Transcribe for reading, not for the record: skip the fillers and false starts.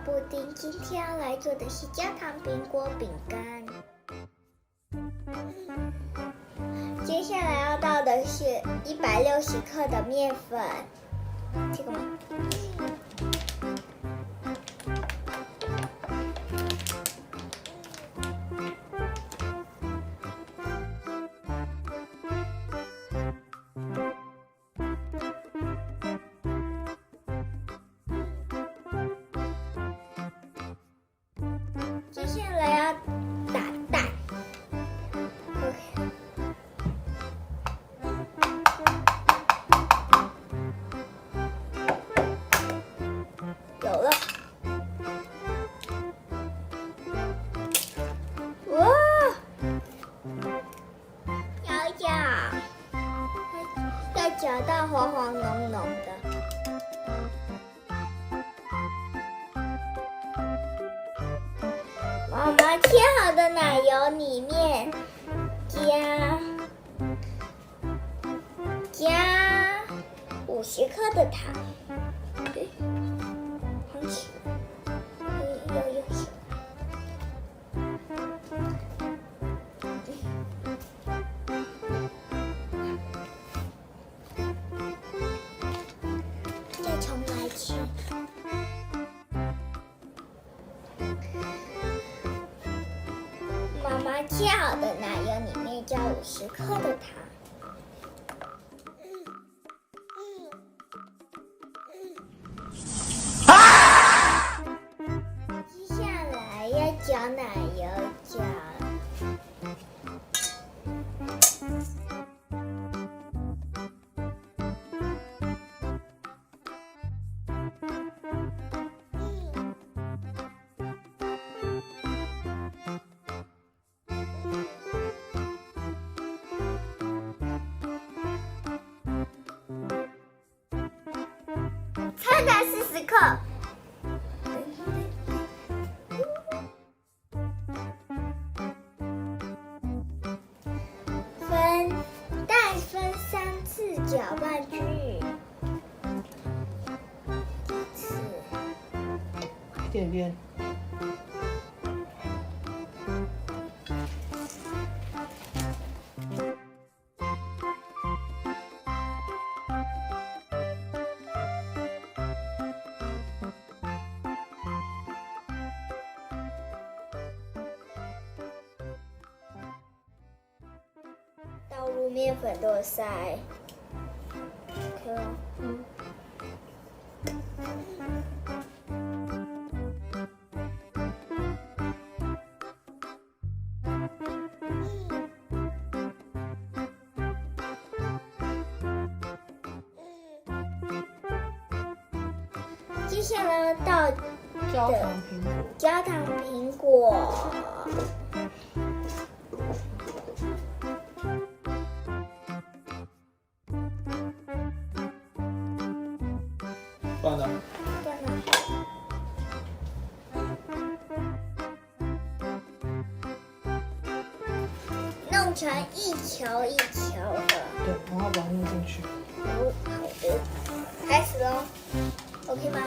布丁，今天要来做的是焦糖苹果饼干。接下来要倒的是160克的面粉，这个吗？接下来要打蛋。有了，哇！要搅到黄黄浓浓的。妈妈切好的奶油里面加50克的糖，好吃，又小。再重来吃。妈妈切好的奶油里面加50克的糖。接下来要搅奶油，再打40克。蛋分3次搅拌均匀。一点点。倒入面粉豆塞，接下来倒焦糖苹果。断了。弄成一球一球的。对，然后把它弄进去。好的，开始喽 ，OK 吗？